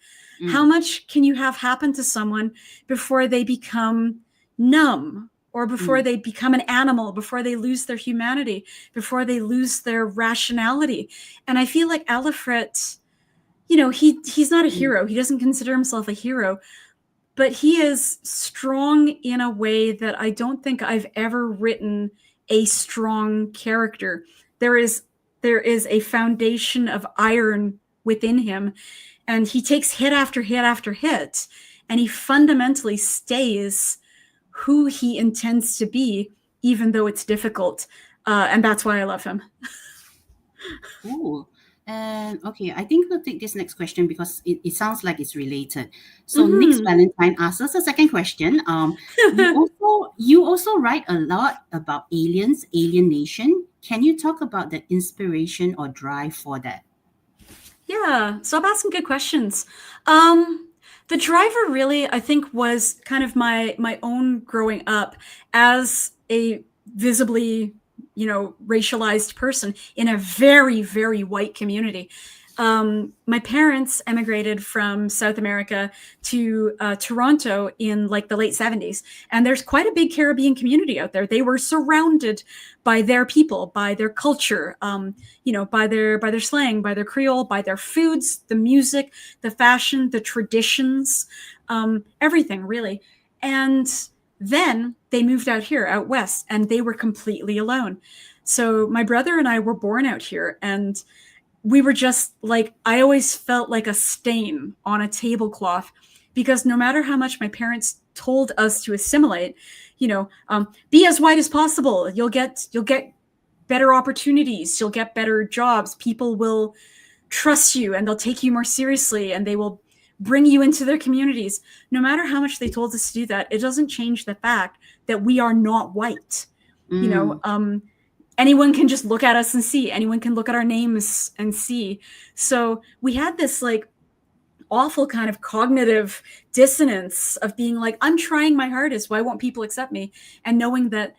How much can you have happen to someone before they become numb or before they become an animal, before they lose their humanity, before they lose their rationality? And I feel like Alifret, you know, he's not a hero. He doesn't consider himself a hero, but he is strong in a way that I don't think I've ever written a strong character. There is a foundation of iron within him. And he takes hit after hit after hit, and he fundamentally stays who he intends to be, even though it's difficult. And that's why I love him. Cool. And okay, I think we'll take this next question because it sounds like it's related. So Nick's Valentine asks us a second question. You also write a lot about aliens, alienation. Can you talk about the inspiration or drive for that? Yeah, so I've asked some good questions. The driver really, I think, was kind of my own growing up as a visibly racialized person in a very, very white community. My parents emigrated from South America to Toronto in like the late 70s. And there's quite a big Caribbean community out there. They were surrounded by their people, by their culture, by their slang, by their Creole, by their foods, the music, the fashion, the traditions, everything really. And then they moved out here, out west, and they were completely alone. So my brother and I were born out here, and we were just like, I always felt like a stain on a tablecloth, because no matter how much my parents told us to assimilate, be as white as possible. You'll get better opportunities. You'll get better jobs. People will trust you and they'll take you more seriously and they will bring you into their communities. No matter how much they told us to do that, it doesn't change the fact that we are not white. Anyone can just look at us and see. Anyone can look at our names and see. So we had this like awful kind of cognitive dissonance of being like, I'm trying my hardest. Why won't people accept me? And knowing that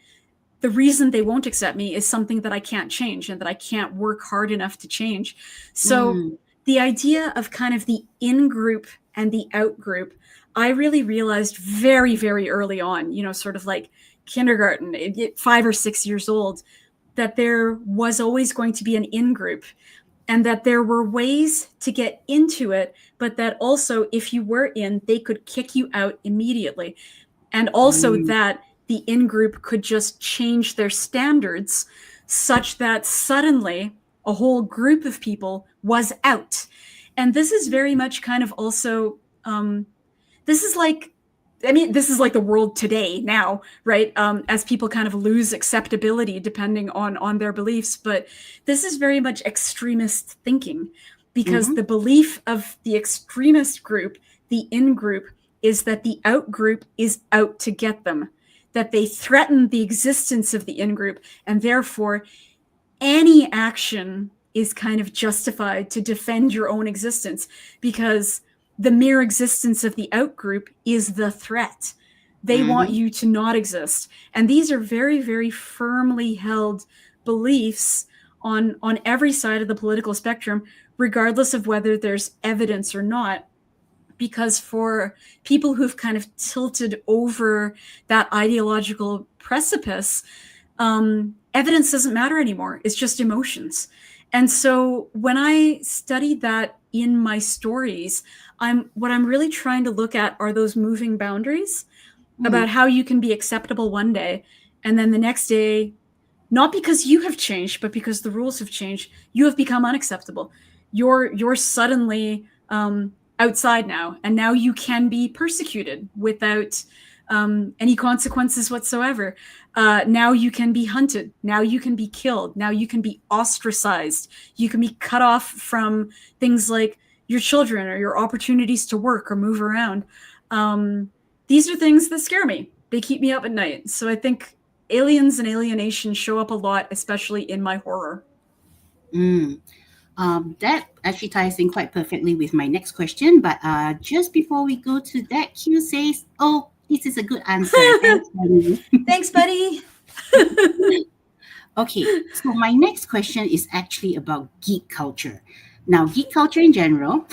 the reason they won't accept me is something that I can't change and that I can't work hard enough to change. So the idea of kind of the in-group and the out-group, I really realized very, very early on, sort of like kindergarten, 5 or 6 years old, that there was always going to be an in-group and that there were ways to get into it, but that also if you were in, they could kick you out immediately. And also that the in-group could just change their standards such that suddenly a whole group of people was out. And this is very much kind of also, this is like the world today now, right? As people kind of lose acceptability depending on their beliefs. But this is very much extremist thinking, because the belief of the extremist group, the in-group, is that the out-group is out to get them, that they threaten the existence of the in-group, and therefore any action is kind of justified to defend your own existence, because the mere existence of the out-group is the threat. They want you to not exist. And these are very, very firmly held beliefs on every side of the political spectrum, regardless of whether there's evidence or not. Because for people who've kind of tilted over that ideological precipice, evidence doesn't matter anymore. It's just emotions. And so when I studied that in my stories, what I'm really trying to look at are those moving boundaries about how you can be acceptable one day, and then the next day, not because you have changed, but because the rules have changed, you have become unacceptable. You're suddenly outside now, and now you can be persecuted without any consequences whatsoever. Now you can be hunted. Now you can be killed. Now you can be ostracized. You can be cut off from things like your children or your opportunities to work or move around. These are things that scare me. They keep me up at night. So I think aliens and alienation show up a lot, especially in my horror. That actually ties in quite perfectly with my next question. But just before we go to that, Q says, oh, this is a good answer. Thanks, buddy. Thanks, buddy. Okay, so my next question is actually about geek culture. Now, geek culture in general,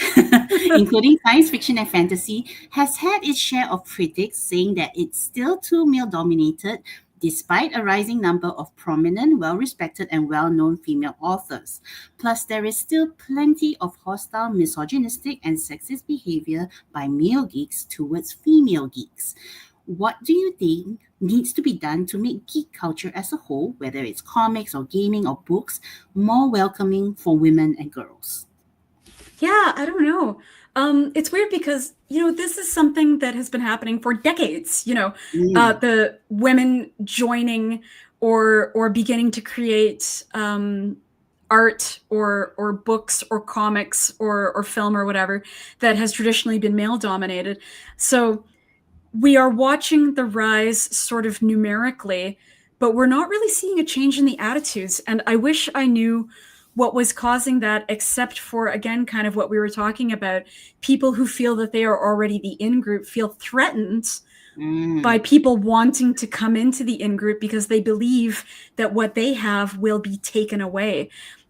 including science fiction and fantasy, has had its share of critics saying that it's still too male-dominated, despite a rising number of prominent, well-respected, and well-known female authors. Plus, there is still plenty of hostile, misogynistic, and sexist behavior by male geeks towards female geeks. What do you think needs to be done to make geek culture as a whole, whether it's comics or gaming or books, more welcoming for women and girls? Yeah, I don't know. It's weird because, this is something that has been happening for decades, the women joining or beginning to create art or books or comics or film or whatever that has traditionally been male dominated. So we are watching the rise sort of numerically, but we're not really seeing a change in the attitudes. And I wish I knew what was causing that, except for, again, kind of what we were talking about, people who feel that they are already the in-group feel threatened by people wanting to come into the in-group because they believe that what they have will be taken away.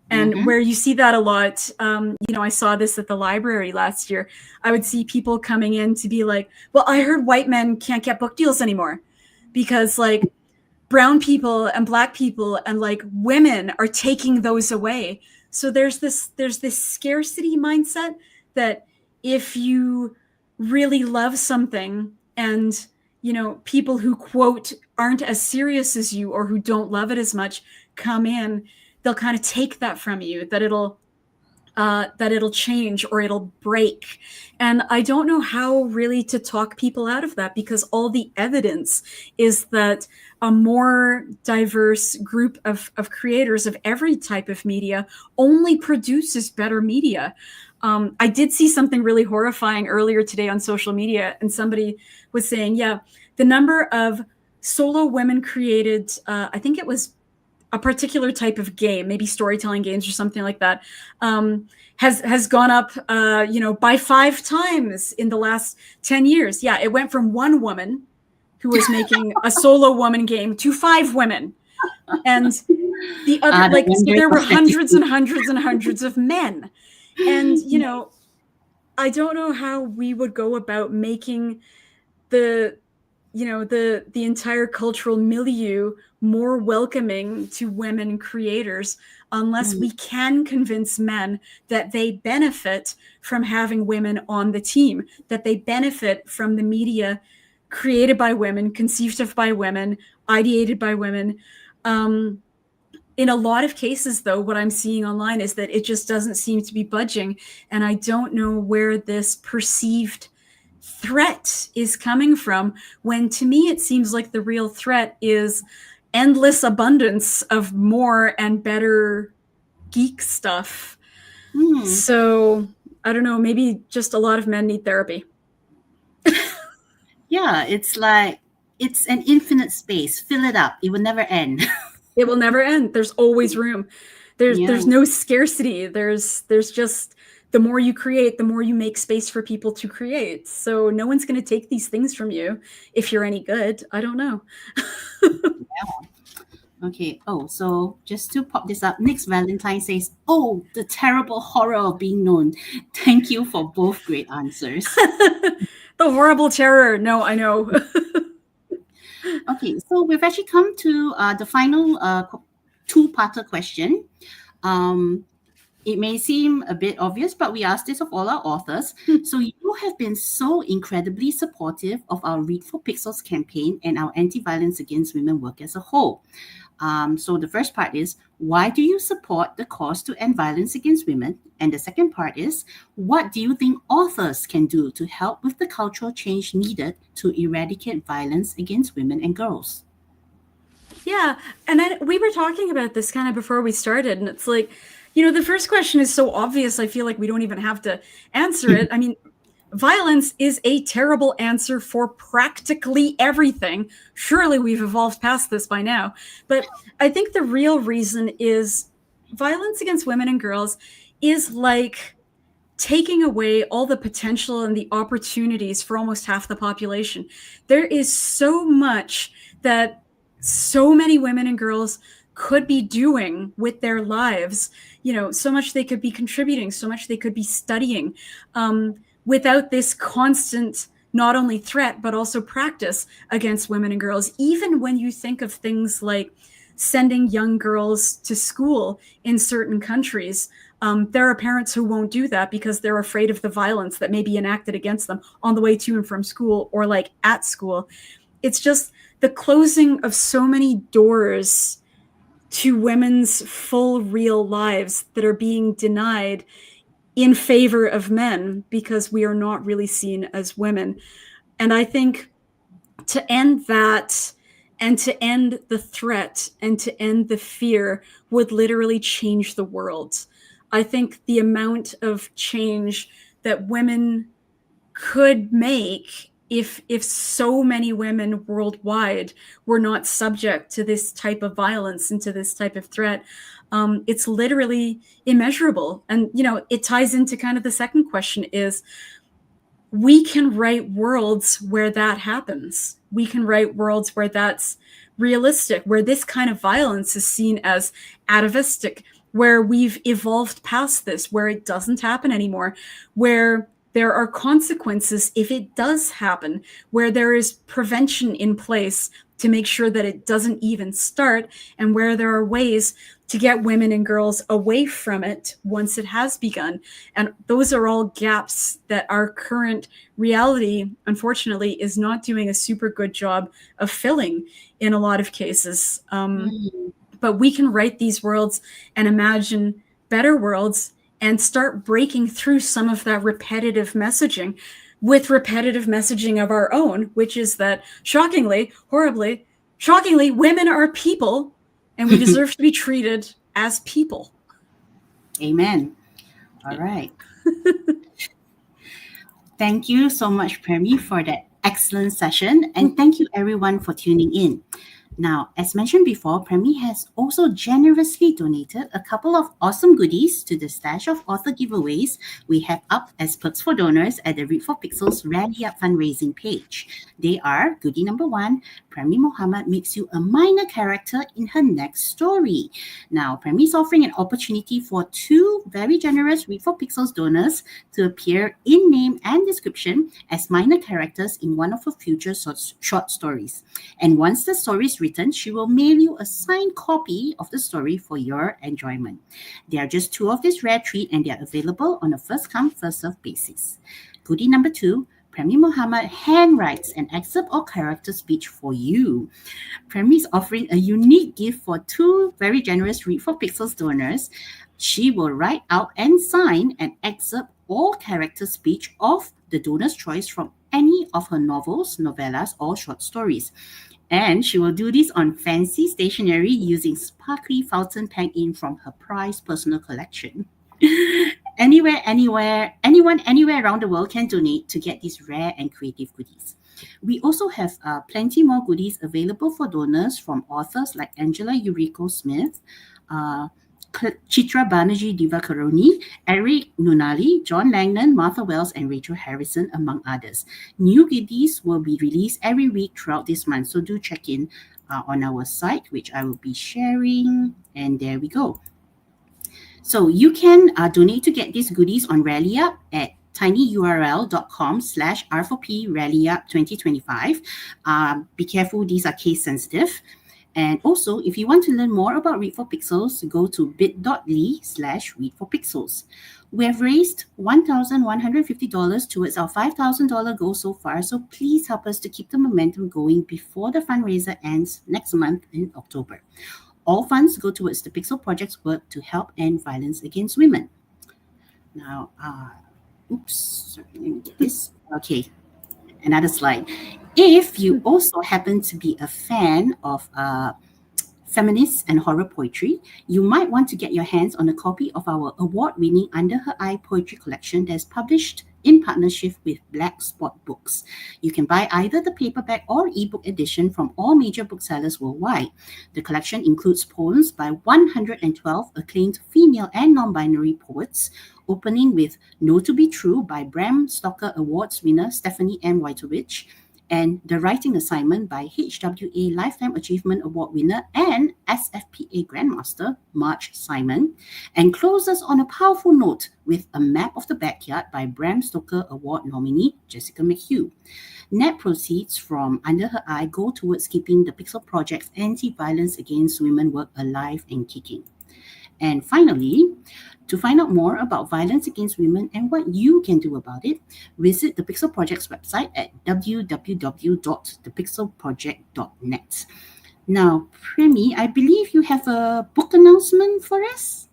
And where you see that a lot, I saw this at the library last year. I would see people coming in to be like, well, I heard white men can't get book deals anymore because like brown people and black people and like women are taking those away. So there's this scarcity mindset that if you really love something and, people who quote aren't as serious as you or who don't love it as much come in, they'll kind of take that from you, that it'll change or it'll break. And I don't know how really to talk people out of that because all the evidence is that a more diverse group of creators of every type of media only produces better media. I did see something really horrifying earlier today on social media, and somebody was saying, the number of solo women created, I think it was a particular type of game, maybe storytelling games or something like that, has gone up, by 5 times in the last 10 years. Yeah, it went from 1 woman who was making a solo woman game to 5 women. And the other, so there were hundreds and hundreds and hundreds of men. And, I don't know how we would go about making the entire cultural milieu more welcoming to women creators unless we can convince men that they benefit from having women on the team, that they benefit from the media created by women, conceived of by women, ideated by women. In a lot of cases, though, what I'm seeing online is that it just doesn't seem to be budging. And I don't know where this perceived threat is coming from, when to me it seems like the real threat is endless abundance of more and better geek stuff. So I don't know, maybe just a lot of men need therapy. Yeah, it's like it's an infinite space. Fill it up. It will never end. It will never end. There's always room. There's no scarcity. There's just the more you create, the more you make space for people to create. So no one's going to take these things from you if you're any good. I don't know. Okay. Oh, so just to pop this up, next Valentine says, "Oh, the terrible horror of being known. Thank you for both great answers." The horrible terror. No, I know. Okay, so we've actually come to the final two-parter question. It may seem a bit obvious, but we asked this of all our authors. So you have been so incredibly supportive of our Read for Pixels campaign and our anti-violence against women work as a whole. So the first part is, why do you support the cause to end violence against women? And the second part is, what do you think authors can do to help with the cultural change needed to eradicate violence against women and girls? Yeah, and we were talking about this kind of before we started, and it's like, the first question is so obvious, I feel like we don't even have to answer it. I mean, violence is a terrible answer for practically everything. Surely we've evolved past this by now. But I think the real reason is violence against women and girls is like taking away all the potential and the opportunities for almost half the population. There is so much that so many women and girls could be doing with their lives, so much they could be contributing, so much they could be studying, without this constant, not only threat, but also practice against women and girls. Even when you think of things like sending young girls to school in certain countries, there are parents who won't do that because they're afraid of the violence that may be enacted against them on the way to and from school or like at school. It's just the closing of so many doors to women's full real lives that are being denied in favor of men because we are not really seen as women. And I think to end that and to end the threat and to end the fear would literally change the world. I think the amount of change that women could make if so many women worldwide were not subject to this type of violence and to this type of threat, it's literally immeasurable. And, it ties into kind of the second question is, we can write worlds where that happens. We can write worlds where that's realistic, where this kind of violence is seen as atavistic, where we've evolved past this, where it doesn't happen anymore, where there are consequences if it does happen, where there is prevention in place to make sure that it doesn't even start, and where there are ways to get women and girls away from it once it has begun. And those are all gaps that our current reality, unfortunately, is not doing a super good job of filling in a lot of cases. But we can write these worlds and imagine better worlds and start breaking through some of that repetitive messaging with repetitive messaging of our own, which is that shockingly, horribly, shockingly, women are people and we deserve to be treated as people. Amen. All right. Thank you so much, Premee, for that excellent session. And thank you, everyone, for tuning in. Now, as mentioned before, Premee has also generously donated a couple of awesome goodies to the stash of author giveaways we have up as perks for donors at the Read for Pixels Rally Up fundraising page. They are goodie number 1, Premee Mohamed makes you a minor character in her next story. Now, Premee is offering an opportunity for 2 very generous Read for Pixels donors to appear in name and description as minor characters in one of her future short stories. And once the story is written, she will mail you a signed copy of the story for your enjoyment. There are just 2 of this rare treat and they are available on a first-come, first-served basis. Goodie number 2, Premee Mohamed handwrites an excerpt or character speech for you. Premee is offering a unique gift for 2 very generous Read for Pixels donors. She will write out and sign an excerpt or character speech of the donor's choice from any of her novels, novellas, or short stories. And she will do this on fancy stationery using sparkly fountain pen ink from her prized personal collection. Anyone, anywhere around the world can donate to get these rare and creative goodies. We also have plenty more goodies available for donors from authors like Angela Yuriko Smith, Chitra Banerjee Divakaruni, Eric Nunali, John Langland, Martha Wells, and Rachel Harrison, among others. New goodies will be released every week throughout this month, so do check in on our site, which I will be sharing. And there we go. So you can donate to get these goodies on RallyUp at tinyurl.com/R4P RallyUp 2025. Be careful, these are case sensitive. And also, if you want to learn more about Read for Pixels, go to bit.ly/readforpixels. We have raised $1,150 towards our $5,000 goal so far, so please help us to keep the momentum going before the fundraiser ends next month in October. All funds go towards the Pixel Project's work to help end violence against women. Now, sorry, let me get this. Okay, another slide. If you also happen to be a fan of feminist and horror poetry, you might want to get your hands on a copy of our award-winning Under Her Eye poetry collection that's published in partnership with Black Spot Books. You can buy either the paperback or ebook edition from all major booksellers worldwide. The collection includes poems by 112 acclaimed female and non-binary poets, opening with Know to Be True by Bram Stoker Awards winner Stephanie M. Wojtowicz, and The Writing Assignment by HWA Lifetime Achievement Award winner and SFPA Grandmaster Marge Simon, and closes on a powerful note with A Map of the Backyard by Bram Stoker Award nominee Jessica McHugh. Net proceeds from Under Her Eye go towards keeping the Pixel Project's anti-violence against women work alive and kicking. And finally, to find out more about violence against women and what you can do about it, visit the Pixel Project's website at www.thepixelproject.net. Now, Premee, I believe you have a book announcement for us?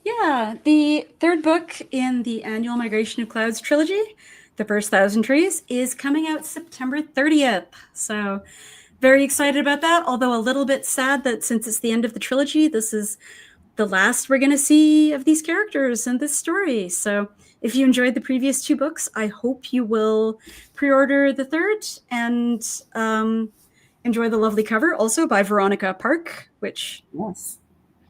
Yeah, the 3rd book in the annual Migration of Clouds trilogy, The First 1,000 Trees, is coming out September 30th. So very excited about that, although a little bit sad that since it's the end of the trilogy, this is the last we're going to see of these characters and this story. So if you enjoyed the previous 2 books, I hope you will pre-order the 3rd and enjoy the lovely cover also by Veronica Park, which yes,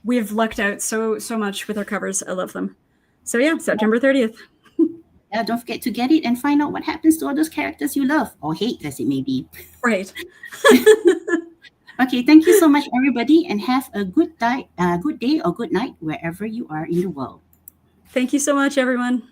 we've lucked out so much with our covers. I love them. So yeah, September 30th. don't forget to get it and find out what happens to all those characters you love or hate, as it may be. Right. Okay, thank you so much, everybody, and have a good day or good night wherever you are in the world. Thank you so much, everyone.